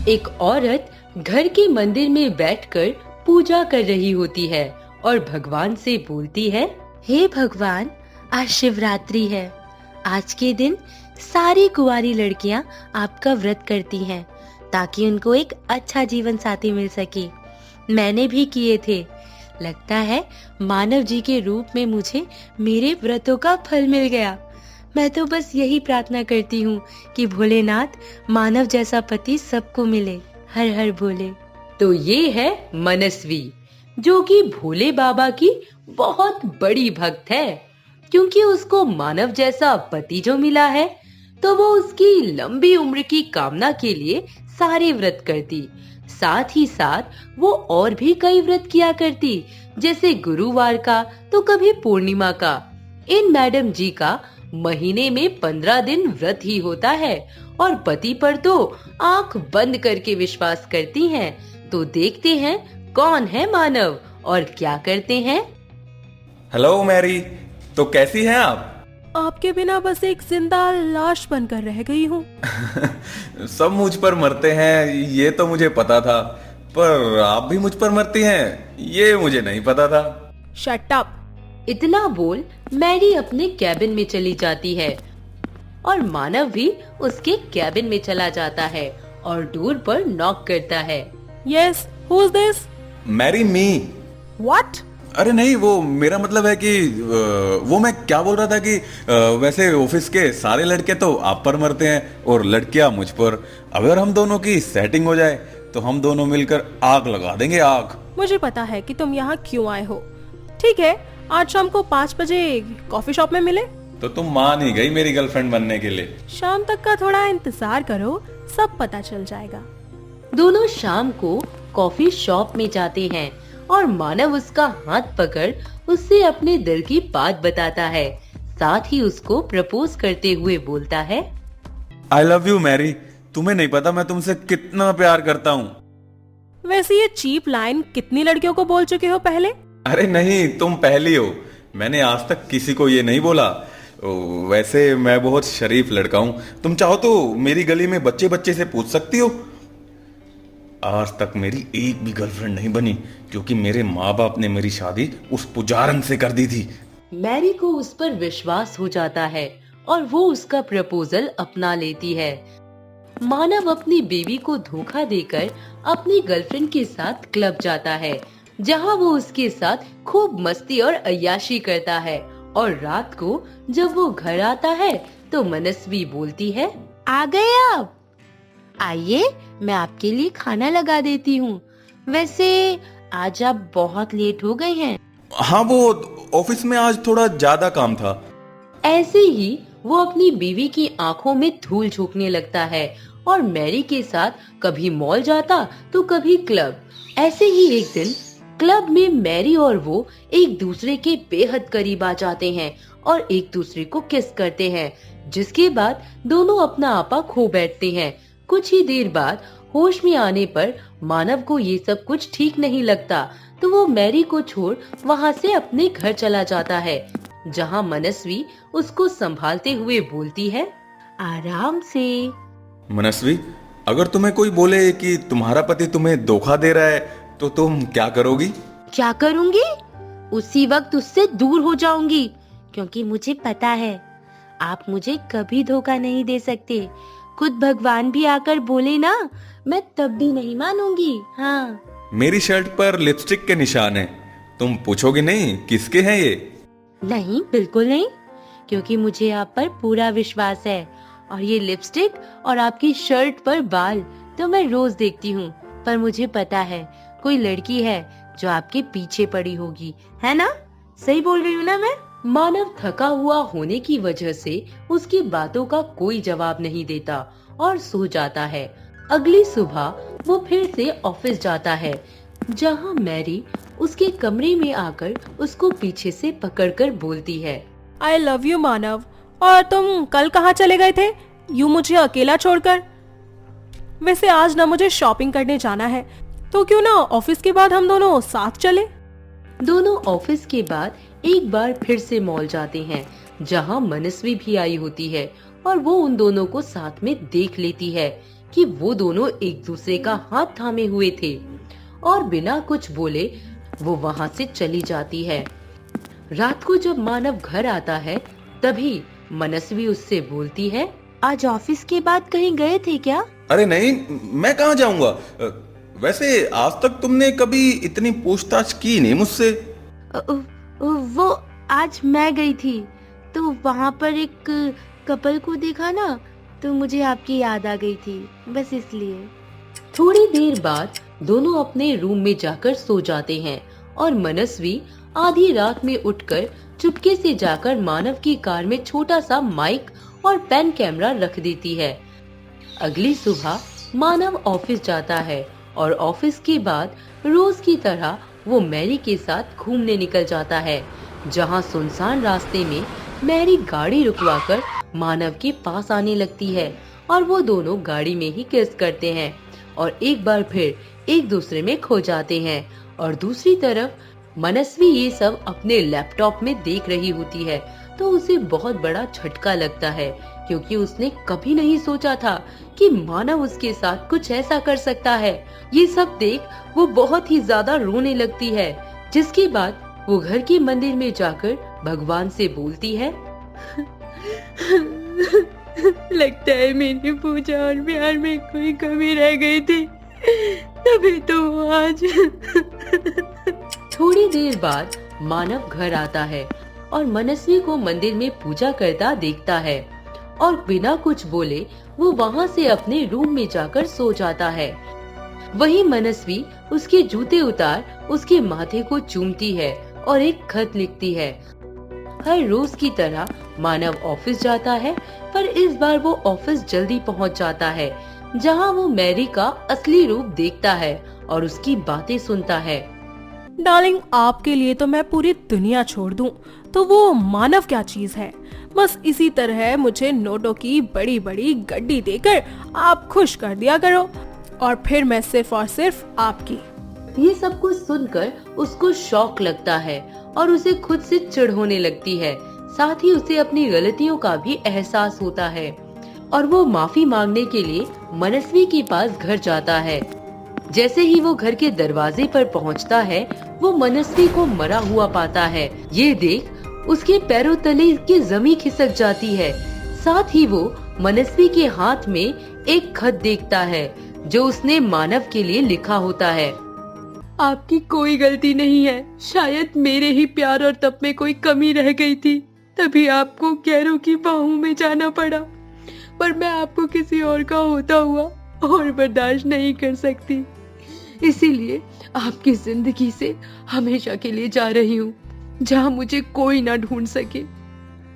एक औरत घर के मंदिर में बैठकर पूजा कर रही होती है और भगवान से बोलती है, हे भगवान, आज शिवरात्रि है। आज के दिन सारी कुंवारी लड़कियां आपका व्रत करती हैं ताकि उनको एक अच्छा जीवन साथी मिल सके। मैंने भी किए थे। लगता है मानव जी के रूप में मुझे मेरे व्रतों का फल मिल गया। मैं तो बस यही प्रार्थना करती हूँ कि भोलेनाथ मानव जैसा पति सबको मिले। हर हर भोले। तो ये है मनस्वी, जो कि भोले बाबा की बहुत बड़ी भक्त है। क्योंकि उसको मानव जैसा पति जो मिला है, तो वो उसकी लंबी उम्र की कामना के लिए सारे व्रत करती। साथ ही साथ वो और भी कई व्रत किया करती, जैसे गुरुवार का तो कभी पूर्णिमा का। इन मैडम जी का महीने में 15 दिन व्रत ही होता है और पति पर तो आंख बंद करके विश्वास करती हैं। तो देखते हैं कौन है मानव और क्या करते हैं। हेलो मैरी, तो कैसी हैं आप? आपके बिना बस एक जिंदा लाश बनकर रह गई हूँ। सब मुझ पर मरते हैं ये तो मुझे पता था, पर आप भी मुझ पर मरती हैं ये मुझे नहीं पता था। Shut up. इतना बोल मैरी अपने कैबिन में चली जाती है और मानव भी उसके कैबिन में चला जाता है और डोर पर नॉक करता है। Yes, who is this? Marry me. What? अरे नहीं, वो मेरा मतलब है कि वो मैं क्या बोल रहा था कि वैसे ऑफिस के सारे लड़के तो आप पर मरते हैं और लड़कियां मुझ पर। अगर हम दोनों की सेटिंग हो जाए तो हम दोनों मिलकर आग लगा देंगे, आग। मुझे पता है कि तुम यहाँ क्यों आए हो। ठीक है, आज शाम को 5 बजे कॉफी शॉप में मिले। तो तुम मान ही गई मेरी गर्लफ्रेंड बनने के लिए। शाम तक का थोड़ा इंतजार करो, सब पता चल जाएगा। दोनों शाम को कॉफी शॉप में जाते हैं और मानव उसका हाथ पकड़ उससे अपने दिल की बात बताता है। साथ ही उसको प्रपोज करते हुए बोलता है, आई लव यू मैरी, तुम्हें नहीं पता मैं तुमसे कितना प्यार करता हूँ। वैसे ये चीप लाइन कितनी लड़कियों को बोल चुके हो पहले? अरे नहीं, तुम पहली हो। मैंने आज तक किसी को ये नहीं बोला। वैसे मैं बहुत शरीफ लड़का हूँ, तुम चाहो तो मेरी गली में बच्चे बच्चे से पूछ सकती हो। आज तक मेरी एक भी गर्लफ्रेंड नहीं बनी क्योंकि मेरे माँ बाप ने मेरी शादी उस पुजारन से कर दी थी। मैरी को उस पर विश्वास हो जाता है और वो उसका प्रपोजल अपना लेती है। मानव अपनी बेबी को धोखा देकर अपनी गर्लफ्रेंड के साथ क्लब जाता है, जहाँ वो उसके साथ खूब मस्ती और अय्याशी करता है। और रात को जब वो घर आता है तो मनस्वी बोलती है, आ गए आप? आइए, मैं आपके लिए खाना लगा देती हूँ। वैसे आज आप बहुत लेट हो गए हैं। हाँ, वो ऑफिस में आज थोड़ा ज्यादा काम था। ऐसे ही वो अपनी बीवी की आंखों में धूल झोंकने लगता है और मैरी के साथ कभी मॉल जाता तो कभी क्लब। ऐसे ही एक दिन क्लब में मैरी और वो एक दूसरे के बेहद करीब आ जाते हैं और एक दूसरे को किस करते हैं, जिसके बाद दोनों अपना आपा खो बैठते हैं। कुछ ही देर बाद होश में आने पर मानव को ये सब कुछ ठीक नहीं लगता, तो वो मैरी को छोड़ वहाँ से अपने घर चला जाता है, जहाँ मनस्वी उसको संभालते हुए बोलती है, आराम से। मनस्वी, अगर तुम्हें कोई बोले कि तुम्हारा पति तुम्हें धोखा दे रहा है तो तुम क्या करोगी? क्या करूंगी? उसी वक्त उससे दूर हो जाऊंगी, क्योंकि मुझे पता है आप मुझे कभी धोखा नहीं दे सकते। खुद भगवान भी आकर बोले ना, मैं तब भी नहीं मानूंगी। हाँ। मेरी शर्ट पर लिपस्टिक के निशान है, तुम पूछोगे नहीं किसके हैं ये? नहीं, बिल्कुल नहीं, क्योंकि मुझे आप पर पूरा विश्वास है। और ये लिपस्टिक और आपकी शर्ट पर बाल तो मैं रोज देखती हूँ, पर मुझे पता है कोई लड़की है जो आपके पीछे पड़ी होगी, है ना? सही बोल रही हूँ ना मैं? मानव थका हुआ होने की वजह से उसकी बातों का कोई जवाब नहीं देता और सो जाता है। अगली सुबह वो फिर से ऑफिस जाता है, जहाँ मैरी उसके कमरे में आकर उसको पीछे से पकड़कर बोलती है, आई लव यू मानव। और तुम कल कहाँ चले गए थे यूं मुझे अकेला छोड़कर? वैसे आज ना मुझे शॉपिंग करने जाना है, तो क्यों ना ऑफिस के बाद हम दोनों साथ चले? दोनों ऑफिस के बाद एक बार फिर से मॉल जाते हैं, जहां मनस्वी भी आई होती है और वो उन दोनों को साथ में देख लेती है। कि वो दोनों एक दूसरे का हाथ थामे हुए थे और बिना कुछ बोले वो वहाँ से चली जाती है। रात को जब मानव घर आता है तभी मनस्वी उससे बोलती है, आज ऑफिस के बाद कहीं गए थे क्या? अरे नहीं, मैं कहाँ जाऊंगा। वैसे आज तक तुमने कभी इतनी पूछताछ की नहीं मुझसे। वो आज मैं गई थी तो वहाँ पर एक कपल को देखा ना, तो मुझे आपकी याद आ गई थी, बस इसलिए। थोड़ी देर बाद दोनों अपने रूम में जाकर सो जाते हैं और मनस्वी आधी रात में उठकर चुपके से जाकर मानव की कार में छोटा सा माइक और पेन कैमरा रख देती है। अगली सुबह मानव ऑफिस जाता है और ऑफिस के बाद रोज की तरह वो मैरी के साथ घूमने निकल जाता है, जहाँ सुनसान रास्ते में मैरी गाड़ी रुकवाकर मानव के पास आने लगती है और वो दोनों गाड़ी में ही किस करते हैं और एक बार फिर एक दूसरे में खो जाते हैं। और दूसरी तरफ मनस्वी ये सब अपने लैपटॉप में देख रही होती है तो उसे बहुत बड़ा झटका लगता है, क्योंकि उसने कभी नहीं सोचा था कि मानव उसके साथ कुछ ऐसा कर सकता है। ये सब देख वो बहुत ही ज्यादा रोने लगती है, जिसके बाद वो घर के मंदिर में जाकर भगवान से बोलती है, लगता है मेरी पूजा और प्यार में कोई कमी रह गई थी, तभी तो आज। थोड़ी देर बाद मानव घर आता है और मनस्वी को मंदिर में पूजा करता देखता है और बिना कुछ बोले वो वहाँ से अपने रूम में जाकर सो जाता है। वही मनस्वी उसके जूते उतार उसके माथे को चूमती है और एक खत लिखती है। हर रोज की तरह मानव ऑफिस जाता है, पर इस बार वो ऑफिस जल्दी पहुँच जाता है, जहाँ वो मैरी का असली रूप देखता है और उसकी बातें सुनता है। डार्लिंग, आपके लिए तो मैं पूरी दुनिया छोड़ दूं, तो वो मानव क्या चीज है। बस इसी तरह मुझे नोटों की बड़ी बड़ी गड्डी देकर आप खुश कर दिया करो और फिर मैं सिर्फ और सिर्फ आपकी। ये सब कुछ सुनकर उसको शौक लगता है और उसे खुद से चिढ़ होने लगती है। साथ ही उसे अपनी गलतियों का भी एहसास होता है और वो माफी मांगने के लिए मनस्वी के पास घर जाता है। जैसे ही वो घर के दरवाजे पर पहुंचता है, वो मनस्वी को मरा हुआ पाता है। ये देख उसके पैरों तले की जमीन खिसक जाती है। साथ ही वो मनस्वी के हाथ में एक खत देखता है जो उसने मानव के लिए लिखा होता है। आपकी कोई गलती नहीं है, शायद मेरे ही प्यार और तप में कोई कमी रह गई थी, तभी आपको गैरों की बाहों में जाना पड़ा, पर मैं आपको किसी और का होता हुआ और बर्दाश्त नहीं कर सकती, इसीलिए आपकी जिंदगी से हमेशा के लिए जा रही हूँ, जहाँ मुझे कोई ना ढूंढ सके।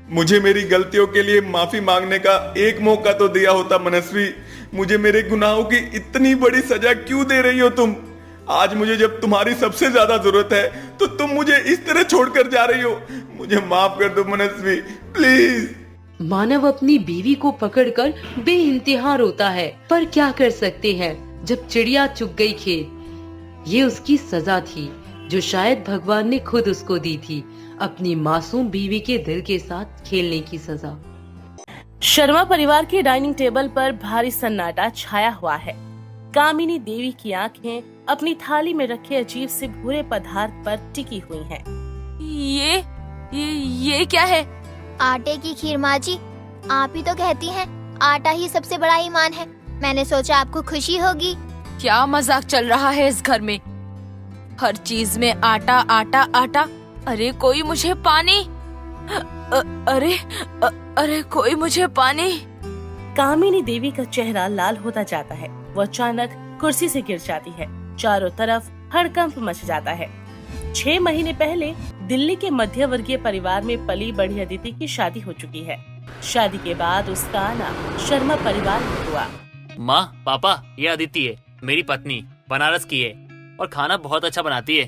मुझे मेरी गलतियों के लिए माफी मांगने का एक मौका तो दिया होता मनस्वी। मुझे मेरे गुनाहों की इतनी बड़ी सजा क्यों दे रही हो तुम? आज मुझे जब तुम्हारी सबसे ज्यादा जरूरत है तो तुम मुझे इस तरह छोड़कर जा रही हो। मुझे माफ कर दो मनस्वी, प्लीज। मानव अपनी बीवी को पकड़कर बेइंतहा रोता है, पर क्या कर सकते हैं जब चिड़िया चुग गई खेत। ये उसकी सजा थी जो शायद भगवान ने खुद उसको दी थी, अपनी मासूम बीवी के दिल के साथ खेलने की सजा। शर्मा परिवार के डाइनिंग टेबल पर भारी सन्नाटा छाया हुआ है। कामिनी देवी की आंखें अपनी थाली में रखे अजीब से भूरे पदार्थ पर टिकी हुई हैं। ये क्या है? आटे की खीर माँ जी, आप ही तो कहती हैं आटा ही सबसे बड़ा ईमान है। मैंने सोचा आपको खुशी होगी। क्या मजाक चल रहा है इस घर में? हर चीज में आटा आटा आटा। अरे कोई मुझे पानी। अरे कोई मुझे पानी। कामिनी देवी का चेहरा लाल होता जाता है। वो अचानक कुर्सी से गिर जाती है। चारों तरफ हड़कंप मच जाता है। 6 महीने पहले दिल्ली के मध्य वर्गीय परिवार में पली बढ़ी अदिति की शादी हो चुकी है। शादी के बाद उसका आना शर्मा परिवार में हुआ। माँ, पापा, ये अदिति है, मेरी पत्नी, बनारस की है और खाना बहुत अच्छा बनाती है।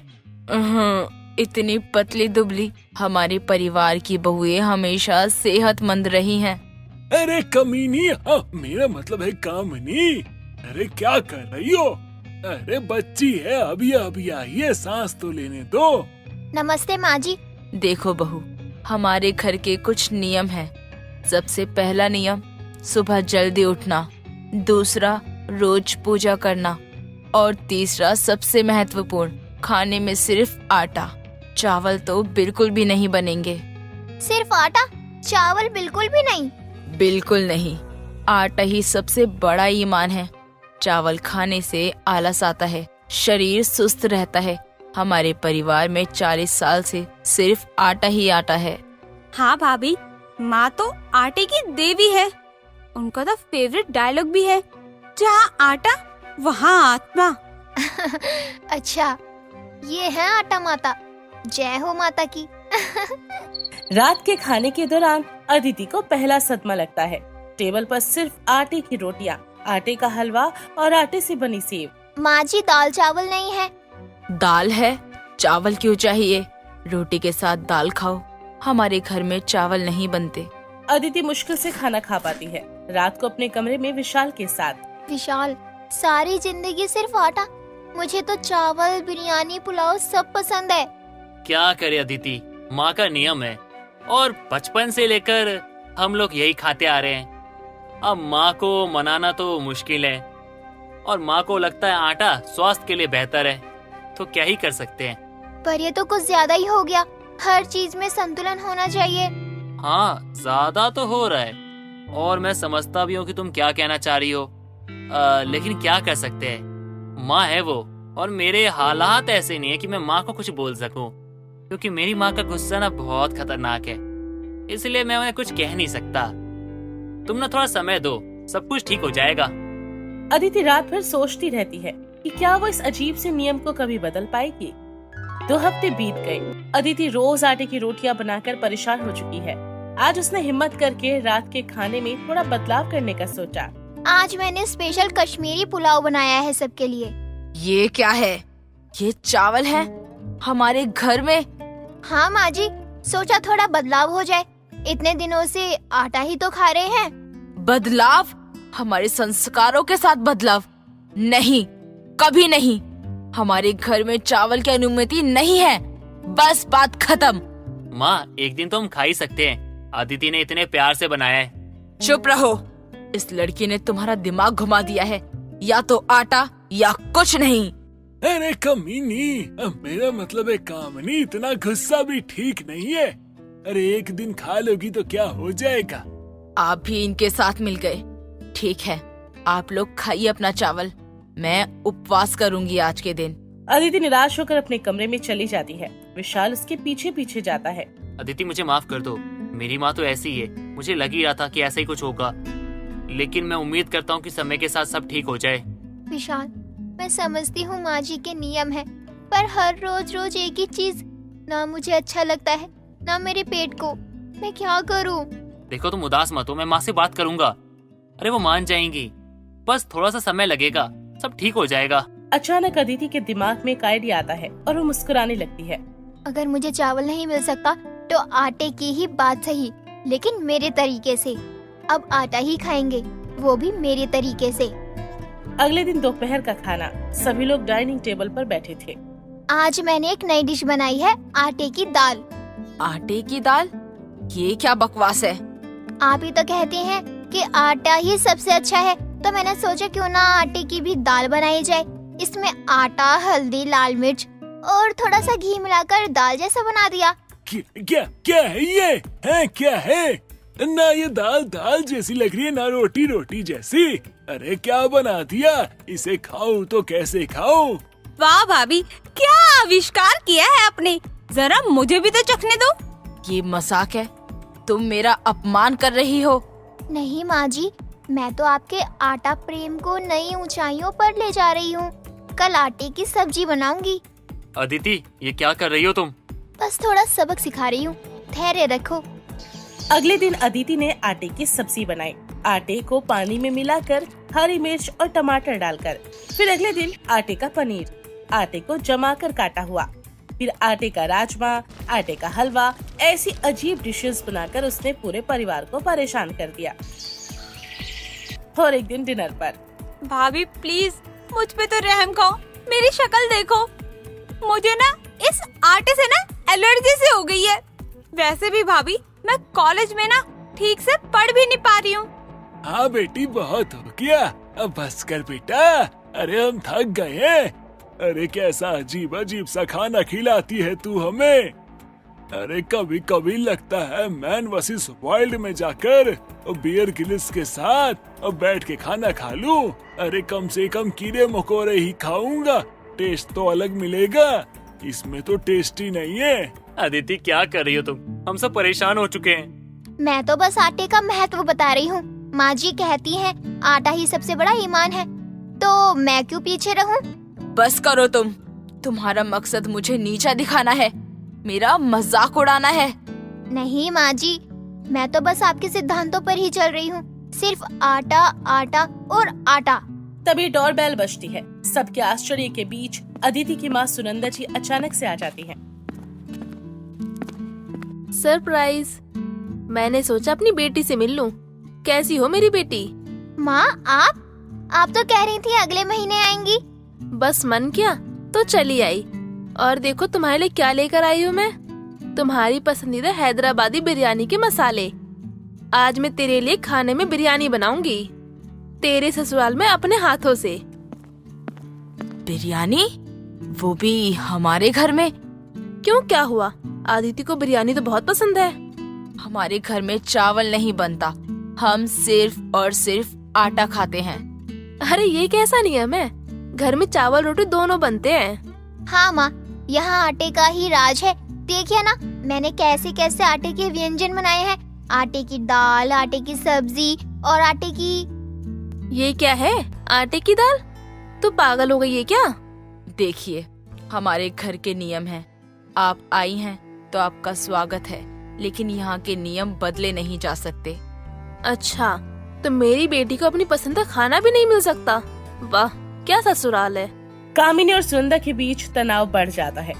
इतनी पतली दुबली, हमारे परिवार की बहुएं हमेशा सेहतमंद रही हैं। अरे कमीनी, मेरा मतलब है कामिनी। अरे क्या कर रही हो? अरे बच्ची है, अभी अभी आई है, सांस तो लेने दो। नमस्ते माँ जी। देखो बहू, हमारे घर के कुछ नियम हैं। सबसे पहला नियम सुबह जल्दी उठना, दूसरा रोज पूजा करना, और तीसरा सबसे महत्वपूर्ण, खाने में सिर्फ आटा, चावल तो बिल्कुल भी नहीं बनेंगे। सिर्फ आटा, चावल बिल्कुल भी नहीं? बिल्कुल नहीं, आटा ही सबसे बड़ा ईमान है। चावल खाने से आलस आता है, शरीर सुस्त रहता है। हमारे परिवार में 40 साल से सिर्फ आटा ही आटा है। हाँ भाभी, माँ तो आटे की देवी है। उनका तो फेवरेट डायलॉग भी है, जहाँ आटा वहाँ आत्मा। अच्छा, ये है आटा माता। जय हो माता की। रात के खाने के दौरान अदिति को पहला सदमा लगता है। टेबल पर सिर्फ आटे की रोटियां, आटे का हलवा और आटे से बनी सेव। माँ जी, दाल चावल नहीं है? दाल है, चावल क्यों चाहिए? रोटी के साथ दाल खाओ। हमारे घर में चावल नहीं बनते। अदिति मुश्किल से खाना खा पाती है। रात को अपने कमरे में विशाल के साथ। विशाल, सारी जिंदगी सिर्फ आटा? मुझे तो चावल, बिरयानी, पुलाव सब पसंद है। क्या करे अदिति, माँ का नियम है और बचपन से लेकर हम लोग यही खाते आ रहे हैं। अब माँ को मनाना तो मुश्किल है, और माँ को लगता है आटा स्वास्थ्य के लिए बेहतर है, तो क्या ही कर सकते हैं। पर ये तो कुछ ज्यादा ही हो गया। हर चीज में संतुलन होना चाहिए। हाँ, ज्यादा तो हो रहा है, और मैं समझता भी हूँ कि तुम क्या कहना चाह रही हो, लेकिन क्या कर सकते हैं, माँ है वो, और मेरे हालात ऐसे नहीं है कि मैं माँ को कुछ बोल सकूं, क्योंकि मेरी माँ का गुस्सा ना बहुत खतरनाक है, इसलिए मैं उन्हें कुछ कह नहीं सकता। तुम ना थोड़ा समय दो, सब कुछ ठीक हो जाएगा। अदिति रात भर सोचती रहती है कि क्या वो इस अजीब से नियम को कभी बदल पाएगी। 2 हफ्ते बीत गए। अदिति रोज आटे की रोटियां बनाकर परेशान हो चुकी है। आज उसने हिम्मत करके रात के खाने में थोड़ा बदलाव करने का सोचा। आज मैंने स्पेशल कश्मीरी पुलाव बनाया है सबके लिए। ये क्या है? ये चावल है हमारे घर में? हाँ माँ जी, सोचा थोड़ा बदलाव हो जाए। इतने दिनों से आटा ही तो खा रहे हैं। बदलाव? हमारे संस्कारों के साथ बदलाव? नहीं, कभी नहीं। हमारे घर में चावल की अनुमति नहीं है। बस बात खत्म। माँ, एक दिन तो हम खा ही सकते हैं। अदिति ने इतने प्यार से बनाया है। चुप रहो। इस लड़की ने तुम्हारा दिमाग घुमा दिया है। या तो आटा या कुछ नहीं। अरे कमीनी, अब मेरा मतलब है कामनी, इतना गुस्सा भी ठीक नहीं है। अरे एक दिन खा लोगी तो क्या हो जाएगा। आप भी इनके साथ मिल गए। ठीक है, आप लोग खाइए अपना चावल। मैं उपवास करूंगी आज के दिन। अदिति निराश होकर अपने कमरे में चली जाती है। विशाल उसके पीछे पीछे जाता है। अदिति, मुझे माफ कर दो। मेरी माँ तो ऐसी ही है। मुझे लग ही रहा था कि ऐसा ही कुछ होगा, लेकिन मैं उम्मीद करता हूँ कि समय के साथ सब ठीक हो जाए। विशाल, मैं समझती हूँ माँ जी के नियम है, पर हर रोज रोज एक ही चीज ना मुझे अच्छा लगता है, ना मेरे पेट को। मैं क्या करूँ? देखो, तुम उदास मत हो, मैं माँ से बात करूंगा। अरे वो मान जाएंगी, बस थोड़ा सा समय लगेगा, सब ठीक हो जाएगा। अचानक अदिति के दिमाग में एक आइडिया आता है और वो मुस्कुराने लगती है। अगर मुझे चावल नहीं मिल सकता तो आटे की ही बात सही, लेकिन मेरे तरीके से। अब आटा ही खाएंगे, वो भी मेरे तरीके से। अगले दिन दोपहर का खाना। सभी लोग डाइनिंग टेबल पर बैठे थे। आज मैंने एक नई डिश बनाई है, आटे की दाल। आटे की दाल? ये क्या बकवास है? आप ही तो कहते हैं कि आटा ही सबसे अच्छा है, तो मैंने सोचा क्यों ना आटे की भी दाल बनाई जाए। इसमें आटा, हल्दी, लाल मिर्च और थोड़ा सा घी मिलाकर दाल जैसा बना दिया। क्या क्या है ये? है क्या है? ना ये दाल दाल जैसी लग रही है, ना रोटी रोटी जैसी। अरे क्या बना दिया? इसे खाऊं तो कैसे खाऊं? वाह भाभी, क्या आविष्कार किया है आपने। जरा मुझे भी तो चखने दो। ये मजाक है? तुम मेरा अपमान कर रही हो। नहीं माँ जी, मैं तो आपके आटा प्रेम को नई ऊंचाइयों पर ले जा रही हूँ। कल आटे की सब्जी बनाऊंगी। अदिति, ये क्या कर रही हो तुम? बस थोड़ा सबक सिखा रही हूँ, धैर्य रखो। अगले दिन अदिति ने आटे की सब्जी बनाई। आटे को पानी में मिलाकर हरी मिर्च और टमाटर डालकर। फिर अगले दिन आटे का पनीर, आटे को जमाकर काटा हुआ। फिर आटे का राजमा, आटे का हलवा, ऐसी अजीब डिशेस बनाकर उसने पूरे परिवार को परेशान कर दिया। और एक दिन डिनर पर, भाभी प्लीज मुझ पे तो रहम खाओ। मेरी शक्ल देखो, मुझे ना इस आटे से ना एलर्जी से हो गई है। वैसे भी भाभी, मैं कॉलेज में ना ठीक से पढ़ भी नहीं पा रही हूँ। हाँ बेटी, बहुत हो गया। अब बस कर बेटा, अरे हम थक गए हैं। अरे कैसा अजीब अजीब सा खाना खिलाती है तू हमें। अरे कभी कभी लगता है मैन वर्सेस वाइल्ड में जाकर और बियर ग्रिल्स के साथ और बैठ के खाना खा लूं। अरे कम से कम कीड़े मकोड़े ही खाऊंगा, टेस्ट तो अलग मिलेगा। इसमें तो टेस्ट ही नहीं है। अदिति क्या कर रही हो तुम? हम सब परेशान हो चुके हैं। मैं तो बस आटे का महत्व बता रही हूँ। माँ जी कहती है आटा ही सबसे बड़ा ईमान है, तो मैं क्यों पीछे रहूं? बस करो तुम। तुम्हारा मकसद मुझे नीचा दिखाना है, मेरा मजाक उड़ाना है। नहीं माँ जी, मैं तो बस आपके सिद्धांतों पर ही चल रही हूँ। सिर्फ आटा आटा और आटा। तभी डोरबेल बजती है। सबके आश्चर्य के बीच अदिति की माँ सुनंदा जी अचानक से आ जाती हैं। सरप्राइज! मैंने सोचा अपनी बेटी से मिल लूं। कैसी हो मेरी बेटी? माँ आप तो कह रही थी अगले महीने आएंगी। बस मन किया तो चली आई। और देखो तुम्हारे लिए क्या लेकर आई हूँ मैं। तुम्हारी पसंदीदा हैदराबादी बिरयानी के मसाले। आज मैं तेरे लिए खाने में बिरयानी बनाऊंगी, तेरे ससुराल में अपने हाथों से। बिरयानी? वो भी हमारे घर में? क्यों, क्या हुआ? आदिति को बिरयानी तो बहुत पसंद है। हमारे घर में चावल नहीं बनता, हम सिर्फ और सिर्फ आटा खाते हैं। अरे ये कैसा नियम है? घर में चावल रोटी दोनों बनते हैं। हाँ माँ, यहाँ आटे का ही राज है। देखिए ना, मैंने कैसे कैसे आटे के व्यंजन बनाए हैं। आटे की दाल, आटे की सब्जी और आटे की। ये क्या है? आटे की दाल? तू पागल हो गई है क्या? देखिए, हमारे घर के नियम हैं। आप आई हैं तो आपका स्वागत है, लेकिन यहाँ के नियम बदले नहीं जा सकते। अच्छा, तो मेरी बेटी को अपनी पसंद का खाना भी नहीं मिल सकता? वाह, क्या ससुराल है। कामिनी और सुनंदा के बीच तनाव बढ़ जाता है।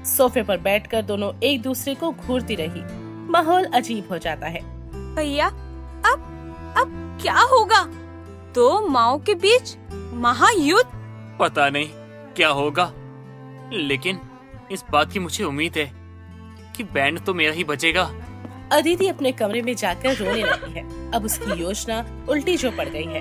सोफे पर बैठकर दोनों एक दूसरे को घूरती रही। माहौल अजीब हो जाता है। भैया, अब क्या होगा? दो माओं के बीच महायुद्ध? पता नहीं क्या होगा, लेकिन इस बात की मुझे उम्मीद है कि बैंड तो मेरा ही बचेगा। अदिति अपने कमरे में जाकर रोने लगी है। अब उसकी योजना उल्टी जो पड़ गई है।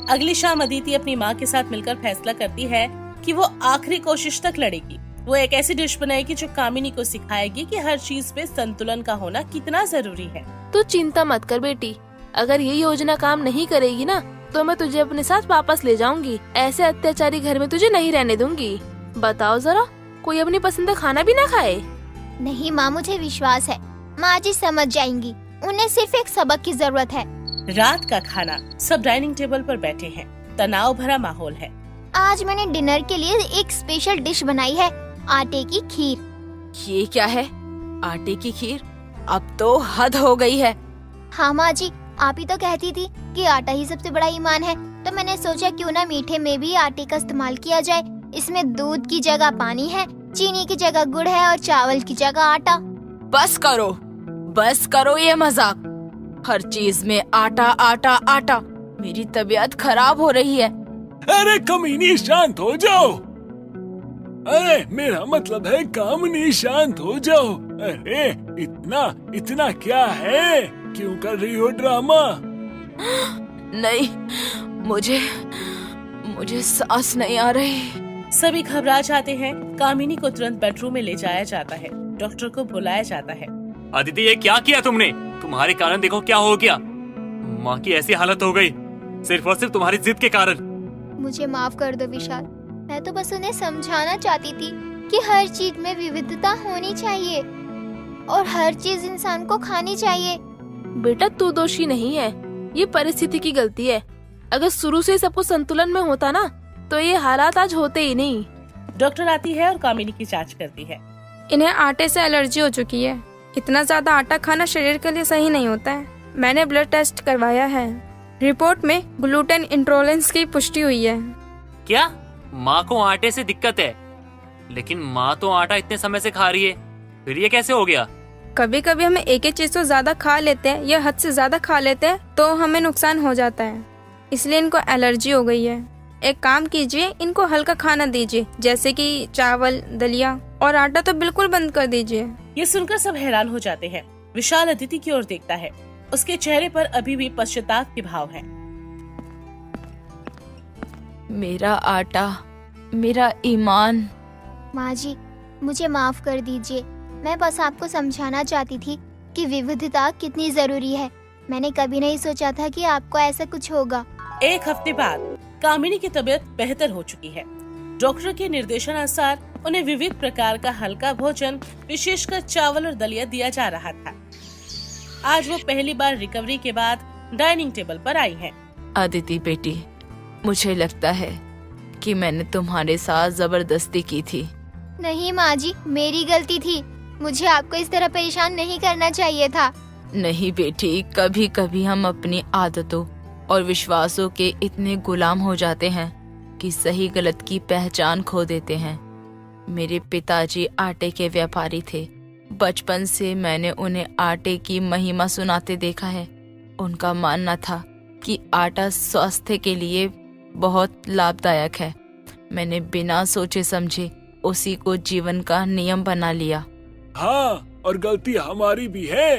अगली शाम अदिति अपनी माँ के साथ मिलकर फैसला करती है कि वो आखिरी कोशिश तक लड़ेगी। वो एक ऐसी डिश बनाएगी जो कामिनी को सिखाएगी कि हर चीज में संतुलन का होना कितना जरूरी है। तू चिंता मत कर बेटी, अगर ये योजना काम नहीं करेगी ना तो मैं तुझे अपने साथ वापस ले जाऊंगी। ऐसे अत्याचारी घर में तुझे नहीं रहने दूंगी। बताओ जरा, कोई अपनी पसंद का खाना भी ना खाए? नहीं माँ, मुझे विश्वास है माँ जी समझ जाएंगी। उन्हें सिर्फ एक सबक की जरूरत है। रात का खाना, सब डाइनिंग टेबल पर बैठे हैं। तनाव भरा माहौल है। आज मैंने डिनर के लिए एक स्पेशल डिश बनाई है, आटे की खीर। ये क्या है? आटे की खीर? अब तो हद हो गई है। हाँ माँ जी, आप ही तो कहती थी कि आटा ही सबसे बड़ा ईमान है, तो मैंने सोचा क्यों ना मीठे में भी आटे का इस्तेमाल किया जाए। इसमें दूध की जगह पानी है, चीनी की जगह गुड़ है और चावल की जगह आटा। बस करो ये मजाक। हर चीज में आटा आटा आटा। मेरी तबीयत खराब हो रही है। अरे कमीनी, शांत हो जाओ। अरे मेरा मतलब है कामिनी, शांत हो जाओ। अरे इतना क्या है? क्यों कर रही हो ड्रामा? नहीं, मुझे सांस नहीं आ रही। सभी घबरा जाते हैं। कामिनी को तुरंत बेडरूम में ले जाया जाता है। डॉक्टर को बुलाया जाता है। अदिति, ये क्या किया तुमने? तुम्हारे कारण देखो क्या हो गया। माँ की ऐसी हालत हो गई सिर्फ और सिर्फ तुम्हारी जिद के कारण। मुझे माफ कर दो विशाल, मैं तो बस उन्हें समझाना चाहती थी कि हर चीज में विविधता होनी चाहिए और हर चीज इंसान को खानी चाहिए। बेटा, तू दोषी नहीं है, ये परिस्थिति की गलती है। अगर शुरू से सब कुछ संतुलन में होता ना तो ये हालात आज होते ही नहीं। डॉक्टर आती है और कामिनी की जांच करती है। इन्हें आटे से एलर्जी हो चुकी है। इतना ज्यादा आटा खाना शरीर के लिए सही नहीं होता है। मैंने ब्लड टेस्ट करवाया है, रिपोर्ट में ग्लूटेन इंटॉलरेंस की पुष्टि हुई है। क्या? माँ को आटे से दिक्कत है, लेकिन माँ तो आटा इतने समय से खा रही है, फिर ये कैसे हो गया? कभी कभी हमें एक ही चीज को ज्यादा खा लेते हैं या हद से ज्यादा खा लेते हैं तो हमें नुकसान हो जाता है, इसलिए इनको एलर्जी हो गई है। एक काम कीजिए, इनको हल्का खाना दीजिए, जैसे कि चावल, दलिया, और आटा तो बिल्कुल बंद कर दीजिए। ये सुनकर सब हैरान हो जाते हैं। विशाल अदिति की ओर देखता है। उसके चेहरे पर अभी भी पश्चाताप के भाव हैं। मेरा आटा, मेरा ईमान। माँ जी, मुझे माफ कर दीजिए। मैं बस आपको समझाना चाहती थी कि विविधता कितनी जरूरी है। मैंने कभी नहीं सोचा था कि आपको ऐसा कुछ होगा। एक हफ्ते बाद कामिनी की तबीयत बेहतर हो चुकी है। डॉक्टर के निर्देशानुसार उन्हें विविध प्रकार का हल्का भोजन, विशेषकर चावल और दलिया दिया जा रहा था। आज वो पहली बार रिकवरी के बाद डाइनिंग टेबल पर आई हैं। अदिति बेटी, मुझे लगता है कि मैंने तुम्हारे साथ जबरदस्ती की थी। नहीं माँ जी, मेरी गलती थी। मुझे आपको इस तरह परेशान नहीं करना चाहिए था। नहीं बेटी, कभी कभी हम अपनी आदतों और विश्वासों के इतने गुलाम हो जाते हैं कि सही गलत की पहचान खो देते हैं। मेरे पिताजी आटे के व्यापारी थे। बचपन से मैंने उन्हें आटे की महिमा सुनाते देखा है। उनका मानना था कि आटा स्वास्थ्य के लिए बहुत लाभदायक है। मैंने बिना सोचे समझे उसी को जीवन का नियम बना लिया। हाँ, और गलती हमारी भी है।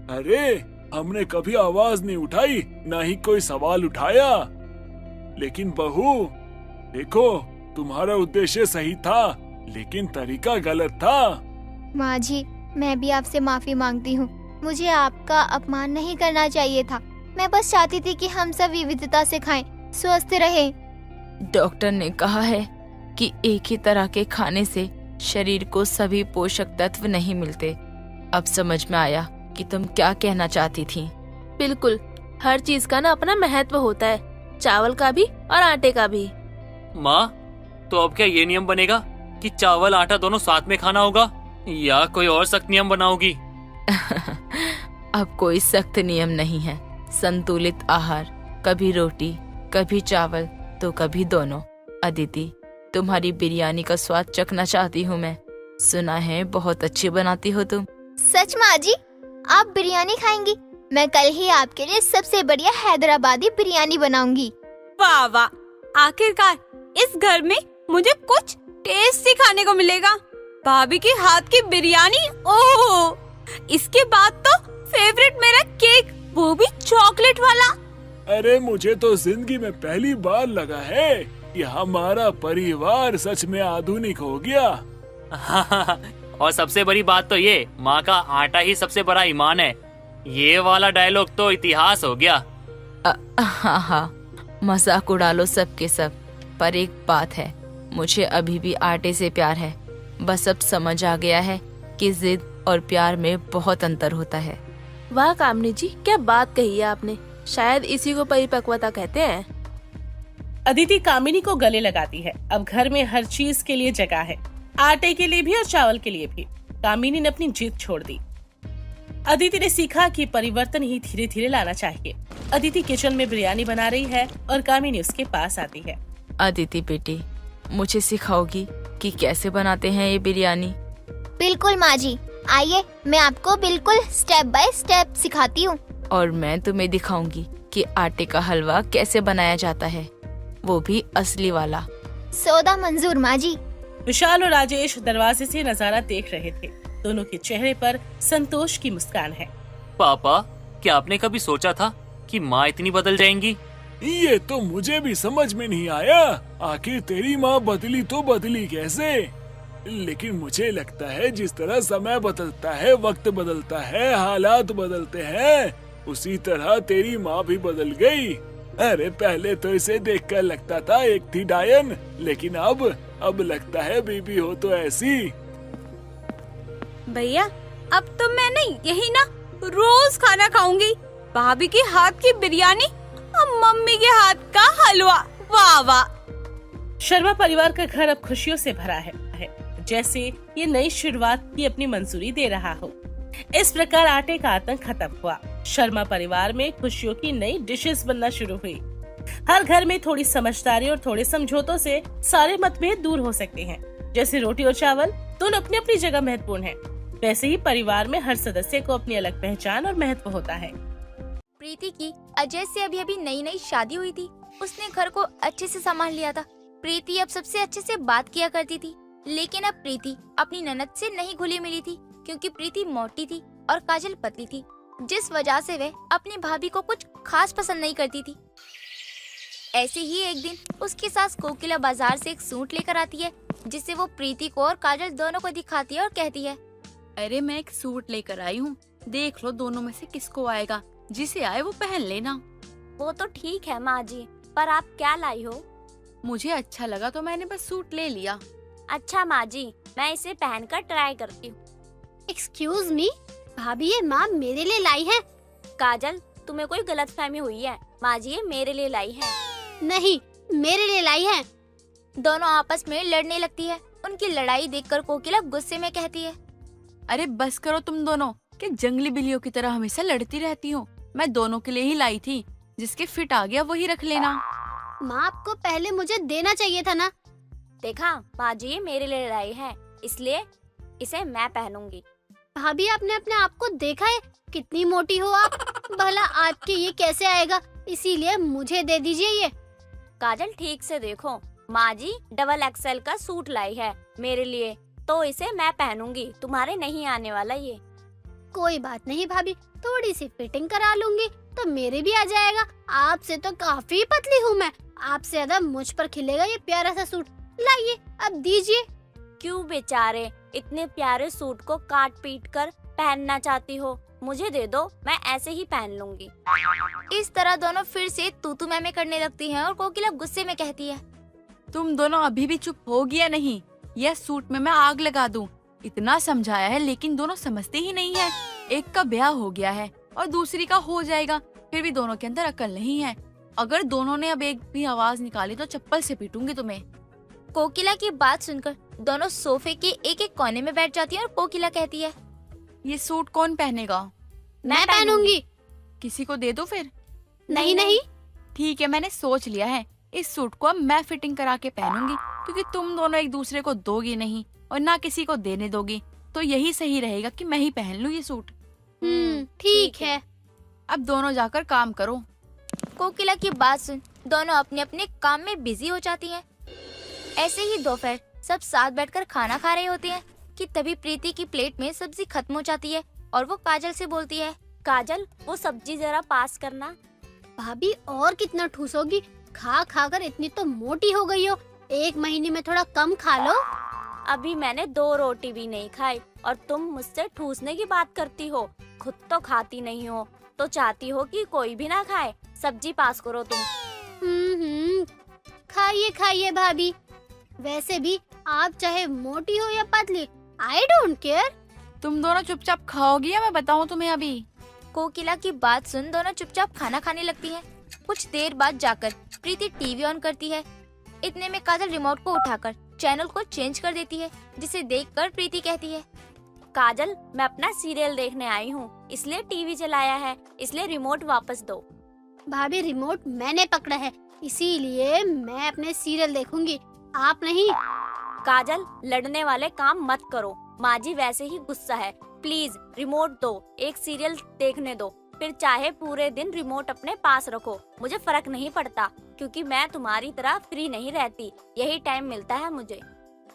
अरे, हमने कभी आवाज नहीं उठाई, ना ही कोई सवाल उठाया। लेकिन बहू, देखो, तुम्हारा उद्देश्य सही था, लेकिन तरीका गलत था। माँ जी, मैं भी आपसे माफी मांगती हूँ। मुझे आपका अपमान नहीं करना चाहिए था। मैं बस चाहती थी कि हम सब विविधता से खाएं, स्वस्थ रहें। डॉक्टर ने कहा है कि एक ही तरह के खाने से शरीर को सभी पोषक तत्व नहीं मिलते। अब समझ में आया कि तुम क्या कहना चाहती थी। बिल्कुल, हर चीज का ना अपना महत्व होता है, चावल का भी और आटे का भी। माँ, तो अब क्या ये नियम बनेगा कि चावल आटा दोनों साथ में खाना होगा, या कोई और सख्त नियम बनाओगी? अब कोई सख्त नियम नहीं है। संतुलित आहार, कभी रोटी, कभी चावल तो कभी दोनों। अदिति, तुम्हारी बिरयानी का स्वाद चखना चाहती हूँ मैं। सुना है बहुत अच्छी बनाती हो तुम। सच माँ जी, आप बिरयानी खाएंगी? मैं कल ही आपके लिए सबसे बढ़िया हैदराबादी बिरयानी बनाऊंगी। वाह वाह, आखिरकार इस घर में मुझे कुछ टेस्टी खाने को मिलेगा। भाभी के हाथ की बिरयानी, ओह! इसके बाद तो फेवरेट मेरा केक, वो भी चॉकलेट वाला। अरे, मुझे तो जिंदगी में पहली बार लगा है कि हमारा परिवार सच में आधुनिक हो गया। और सबसे बड़ी बात तो ये, माँ का आटा ही सबसे बड़ा ईमान है। ये वाला डायलॉग तो इतिहास हो गया। हाँ हाँ, मजाक उड़ा लो सबके सब, पर एक बात है, मुझे अभी भी आटे से प्यार है। बस अब समझ आ गया है कि जिद और प्यार में बहुत अंतर होता है। वाह कामनी जी, क्या बात कही है आपने। शायद इसी को परिपक्वता कहते हैं। अदिति कामिनी को गले लगाती है। अब घर में हर चीज के लिए जगह है, आटे के लिए भी और चावल के लिए भी। कामिनी ने अपनी जिद छोड़ दी। अदिति ने सीखा कि परिवर्तन ही धीरे धीरे लाना चाहिए। अदिति किचन में बिरयानी बना रही है और कामिनी उसके पास आती है। अदिति बेटी, मुझे सिखाओगी कि कैसे बनाते हैं ये बिरयानी? बिल्कुल माँ जी, आइए मैं आपको बिल्कुल स्टेप बाय स्टेप सिखाती हूँ। और मैं तुम्हें दिखाऊंगी कि आटे का हलवा कैसे बनाया जाता है, वो भी असली वाला। सौदा मंजूर माँ जी। विशाल और राजेश दरवाजे से नजारा देख रहे थे। दोनों के चेहरे पर संतोष की मुस्कान है। पापा, क्या आपने कभी सोचा था कि माँ इतनी बदल जाएंगी? ये तो मुझे भी समझ में नहीं आया। आखिर तेरी माँ बदली तो बदली कैसे? लेकिन मुझे लगता है जिस तरह समय बदलता है, वक्त बदलता है, हालात बदलते हैं, उसी तरह तेरी माँ भी बदल गई। अरे, पहले तो इसे देखकर लगता था एक थी डायन, लेकिन अब लगता है बीबी हो तो ऐसी। भैया, अब तो मैं नहीं, यही ना रोज खाना खाऊंगी। भाभी के हाथ की बिरयानी और मम्मी के हाथ का हलवा। वाह वाह। शर्मा परिवार का घर अब खुशियों से भरा है, जैसे ये नई शुरुआत की अपनी मंजूरी दे रहा हो। इस प्रकार आटे का आतंक खत्म हुआ। शर्मा परिवार में खुशियों की नई डिशेस बनना शुरू हुई। हर घर में थोड़ी समझदारी और थोड़े समझौतों से सारे मतभेद दूर हो सकते हैं। जैसे रोटी और चावल दोनों अपनी अपनी जगह महत्वपूर्ण हैं, वैसे ही परिवार में हर सदस्य को अपनी अलग पहचान और महत्व होता है। प्रीति की अजय से अभी अभी नई शादी हुई थी। उसने घर को अच्छे से संभाल लिया था। प्रीति अब सबसे अच्छे से बात किया करती थी। लेकिन अब प्रीति अपनी ननद से नहीं घुली मिली थी, क्योंकि प्रीति मोटी थी और काजल पतली थी, जिस वजह से वह अपनी भाभी को कुछ खास पसंद नहीं करती थी। ऐसे ही एक दिन उसकी सास कोकिला बाजार से एक सूट लेकर आती है, जिसे वो प्रीति को और काजल दोनों को दिखाती है और कहती है, अरे मैं एक सूट लेकर आई हूँ, देख लो दोनों में से किसको आएगा, जिसे आए वो पहन लेना। वो तो ठीक है माँ जी, पर आप क्या लाई हो? मुझे अच्छा लगा तो मैंने बस सूट ले लिया। अच्छा माँ जी, मैं इसे पहनकर ट्राई करती हूँ। एक्सक्यूज मी, भाभी ये माँ मेरे लिए लाई है। काजल, तुम्हें कोई गलतफहमी हुई है, माँ जी ये मेरे लिए लाई है। नहीं, मेरे लिए लाई है। दोनों आपस में लड़ने लगती है। उनकी लड़ाई देखकर कोकिला गुस्से में कहती है, अरे बस करो तुम दोनों, कि जंगली बिल्लियों की तरह हमेशा लड़ती रहती हो। मैं दोनों के लिए ही लाई थी, जिसके फिट आ गया वही रख लेना। माँ आपको पहले मुझे देना चाहिए था ना। देखा माँ जी ये मेरे लिए लाई है, इसलिए इसे मैं पहनूंगी। भाभी आपने अपने आप को देखा है, कितनी मोटी हो आप। भला आपके ये कैसे आएगा, इसीलिए मुझे दे दीजिए ये। काजल ठीक से देखो, माँ जी डबल एक्सेल का सूट लाई है मेरे लिए, तो इसे मैं पहनूंगी, तुम्हारे नहीं आने वाला ये। कोई बात नहीं भाभी, थोड़ी सी फिटिंग करा लूंगी तो मेरे भी आ जाएगा। आपसे तो काफी पतली हूँ मैं, आपसे ज्यादा मुझ पर खिलेगा ये प्यारा सा सूट। लाइए अब दीजिए। क्यों बेचारे, इतने प्यारे सूट को काट पीट कर पहनना चाहती हो? मुझे दे दो, मैं ऐसे ही पहन लूंगी। इस तरह दोनों फिर से तू मैं करने लगती हैं और कोकिला गुस्से में कहती है, तुम दोनों अभी भी चुप होगी या नहीं? यह सूट में मैं आग लगा दूं। इतना समझाया है लेकिन दोनों समझते ही नहीं है। एक का ब्याह हो गया है और दूसरी का हो जाएगा, फिर भी दोनों के अंदर अकल नहीं है। अगर दोनों ने अब एक भी आवाज निकाली तो चप्पल से पीटूंगी तुम्हें। कोकिला की बात सुनकर दोनों सोफे के एक एक कोने में बैठ जाती हैं और कोकिला कहती है, ये सूट कौन पहनेगा? मैं पहनूंगी। किसी को दे दो फिर। नहीं नहीं, ठीक है, मैंने सोच लिया है, इस सूट को अब मैं फिटिंग करा के पहनूंगी, क्योंकि तुम दोनों एक दूसरे को दोगी नहीं और ना किसी को देने दोगी, तो यही सही रहेगा कि मैं ही पहन लूं ये सूट। ठीक है। अब दोनों जाकर काम करो। कोकिला की बात सुन दोनों अपने अपने काम में बिजी हो जाती हैं। ऐसे ही दोपहर सब साथ बैठकर खाना खा रहे होते हैं कि तभी प्रीति की प्लेट में सब्जी खत्म हो जाती है और वो काजल से बोलती है, काजल वो सब्जी जरा पास करना। भाभी और कितना ठूसोगी, खा खा कर इतनी तो मोटी हो गई हो। एक महीने में थोड़ा कम खा लो। अभी मैंने 2 रोटी भी नहीं खाई और तुम मुझसे ठूसने की बात करती हो। खुद तो खाती नहीं हो तो चाहती हो कि कोई भी ना खाए। सब्जी पास करो तुम। खाइए खाइए भाभी, वैसे भी आप चाहे मोटी हो या पतली, आई डोंट केयर। तुम दोनों चुपचाप खाओगी या मैं बताऊं तुम्हें अभी? कोकिला की बात सुन दोनों चुपचाप खाना खाने लगती हैं। कुछ देर बाद जाकर प्रीति टीवी ऑन करती है। इतने में काजल रिमोट को उठाकर चैनल को चेंज कर देती है, जिसे देखकर प्रीति कहती है, काजल मैं अपना सीरियल देखने आई हूँ, इसलिए टीवी चलाया है, इसलिए रिमोट वापस दो। भाभी रिमोट मैंने पकड़ा है, इसीलिए मैं अपने सीरियल देखूंगी, आप नहीं। काजल लड़ने वाले काम मत करो, माँ जी वैसे ही गुस्सा है, प्लीज रिमोट दो, एक सीरियल देखने दो, फिर चाहे पूरे दिन रिमोट अपने पास रखो, मुझे फर्क नहीं पड़ता, क्योंकि मैं तुम्हारी तरह फ्री नहीं रहती, यही टाइम मिलता है मुझे।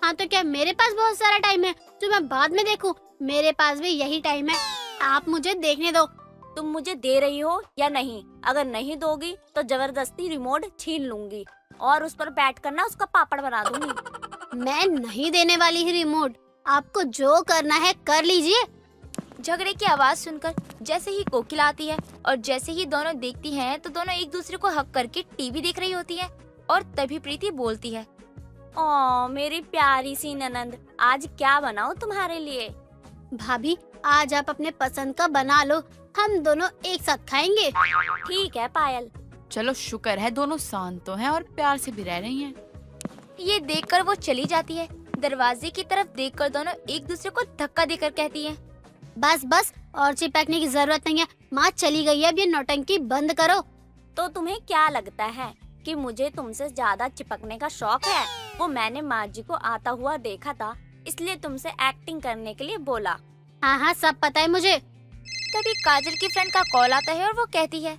हाँ तो क्या मेरे पास बहुत सारा टाइम है जो मैं बाद में देखूं? मेरे पास भी यही टाइम है, आप मुझे देखने दो। तुम मुझे दे रही हो या नहीं? अगर नहीं दोगी तो जबरदस्ती रिमोट छीन लूंगी और उस पर बैठ कर ना उसका पापड़ बना दूंगी। मैं नहीं देने वाली ही रिमोट, आपको जो करना है कर लीजिए। झगड़े की आवाज सुनकर जैसे ही कोकिला आती है और जैसे ही दोनों देखती हैं तो दोनों एक दूसरे को हक करके टीवी देख रही होती हैं और तभी प्रीति बोलती है, ओ मेरी प्यारी सी ननंद, आज क्या बनाऊं तुम्हारे लिए? भाभी आज आप अपने पसंद का बना लो, हम दोनों एक साथ खाएंगे। ठीक है पायल। चलो शुक्र है दोनों शांत तो हैं और प्यार से भी रह रही हैं। ये देखकर वो चली जाती है। दरवाजे की तरफ देखकर दोनों एक दूसरे को धक्का देकर कहती हैं, बस बस और चिपकने की जरूरत नहीं है, माँ चली गई है, अब ये नौटंकी बंद करो। तो तुम्हें क्या लगता है कि मुझे तुमसे ज्यादा चिपकने का शौक है? वो मैंने माँ जी को आता हुआ देखा था, इसलिए तुमसे एक्टिंग करने के लिए बोला। हाँ हाँ सब पता है मुझे। तभी काजल की फ्रेंड का कॉल आता है और वो कहती है,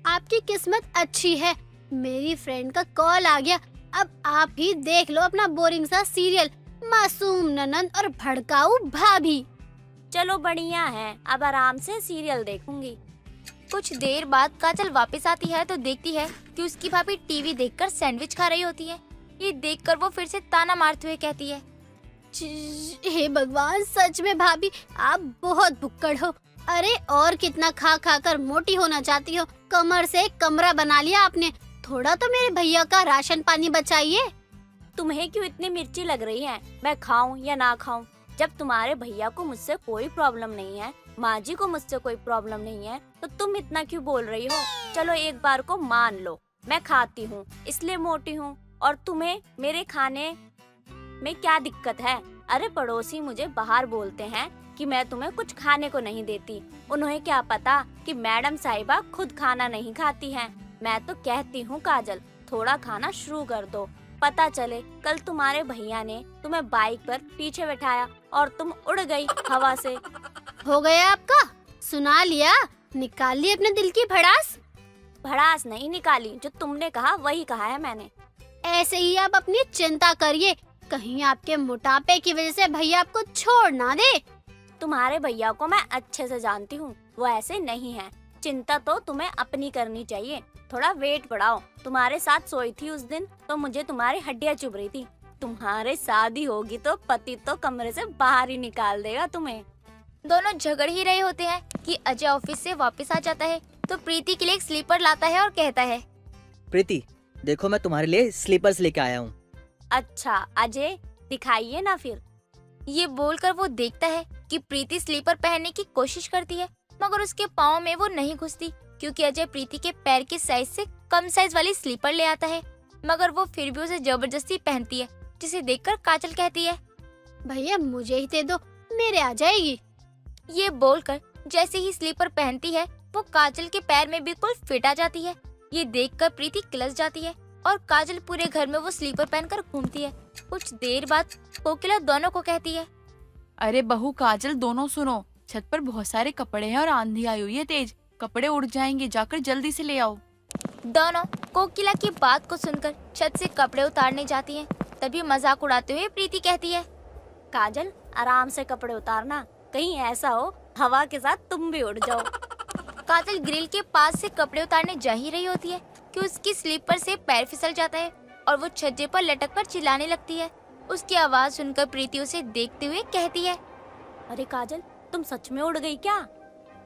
आपकी किस्मत अच्छी है, मेरी फ्रेंड का कॉल आ गया, अब आप ही देख लो अपना बोरिंग सा सीरियल, मासूम ननंद और भड़काऊ भाभी। चलो बढ़िया है, अब आराम से सीरियल देखूंगी। कुछ देर बाद काजल वापस आती है तो देखती है कि उसकी भाभी टीवी देखकर सैंडविच खा रही होती है। ये देखकर वो फिर से ताना मारते हुए कहती है, हे भगवान, सच में भाभी आप बहुत भुक्कड़ हो। अरे और कितना खा खा कर मोटी होना चाहती हो, कमर से कमरा बना लिया आपने। थोड़ा तो मेरे भैया का राशन पानी बचाइए। तुम्हें क्यों इतनी मिर्ची लग रही है? मैं खाऊं या ना खाऊं? जब तुम्हारे भैया को मुझसे कोई प्रॉब्लम नहीं है, माँ जी को मुझसे कोई प्रॉब्लम नहीं है, तो तुम इतना क्यों बोल रही हो? चलो एक बार को मान लो मैं खाती हूँ इसलिए मोटी हूँ, और तुम्हें मेरे खाने में क्या दिक्कत है? अरे पड़ोसी मुझे बाहर बोलते हैं कि मैं तुम्हें कुछ खाने को नहीं देती। उन्हें क्या पता कि मैडम साहिबा खुद खाना नहीं खाती हैं। मैं तो कहती हूँ काजल, थोड़ा खाना शुरू कर दो। पता चले कल तुम्हारे भैया ने तुम्हें बाइक पर पीछे बैठाया और तुम उड़ गई हवा से। हो गया आपका? सुना लिया? निकाल ली अपने दिल की भड़ास? भड़ास नहीं निकाली, जो तुमने कहा वही कहा है मैंने। ऐसे ही आप अपनी चिंता करिए, कहीं आपके मोटापे की वजह से भैया आपको छोड़ ना दे। तुम्हारे भैया को मैं अच्छे से जानती हूँ, वो ऐसे नहीं है। चिंता तो तुम्हें अपनी करनी चाहिए। थोड़ा वेट बढ़ाओ। तुम्हारे साथ सोई थी उस दिन तो मुझे तुम्हारी हड्डियाँ चुभ रही थी। तुम्हारे शादी होगी तो पति तो कमरे से बाहर ही निकाल देगा तुम्हें। दोनों झगड़ ही रहे होते हैं कि अजय ऑफिस से वापस आ जाता है तो प्रीति के लिए एक स्लीपर लाता है और कहता है, प्रीति देखो मैं तुम्हारे लिए स्लीपर्स लेके आया हूँ। अच्छा अजय, दिखाइए ना फिर। ये बोलकर वो देखता है कि प्रीति स्लीपर पहनने की कोशिश करती है, मगर उसके पाँव में वो नहीं घुसती, क्योंकि अजय प्रीति के पैर के साइज से कम साइज वाली स्लीपर ले आता है। मगर वो फिर भी उसे जबरदस्ती पहनती है, जिसे देखकर काजल कहती है, भैया मुझे ही दे दो, मेरे आ जाएगी। ये बोलकर जैसे ही स्लीपर पहनती है वो काजल के पैर में बिल्कुल फिट आ जाती है। ये देखकर प्रीति किलस जाती है और काजल पूरे घर में वो स्लीपर पहनकर घूमती है। कुछ देर बाद कोकिला दोनों को कहती है, अरे बहू काजल दोनों सुनो, छत पर बहुत सारे कपड़े हैं और आंधी आई हुई है तेज, कपड़े उड़ जाएंगे, जाकर जल्दी से ले आओ। दोनों कोकिला की बात को सुनकर छत से कपड़े उतारने जाती हैं। तभी मजाक उड़ाते हुए प्रीति कहती है, काजल आराम से कपड़े उतारना, कहीं ऐसा हो हवा के साथ तुम भी उड़ जाओ। काजल ग्रिल के पास से कपड़े उतारने जा ही रही होती है कि उसकी स्लीपर से पैर फिसल जाता है और वो छज्जे पर लटक कर चिल्लाने लगती है। उसकी आवाज सुनकर प्रीति उसे देखते हुए कहती है, अरे काजल तुम सच में उड़ गई क्या?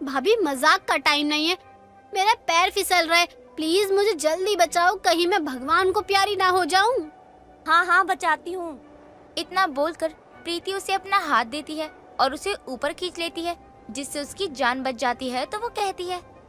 भाभी मजाक का टाइम नहीं है, मेरा पैर फिसल रहा है, प्लीज मुझे जल्दी बचाओ, कहीं मैं भगवान को प्यारी ना हो जाऊं। हाँ हाँ बचाती हूँ। इतना बोलकर प्रीति उसे अपना हाथ देती है और उसे ऊपर खींच लेती है, जिससे उसकी जान बच जाती है। तो वो कहती है,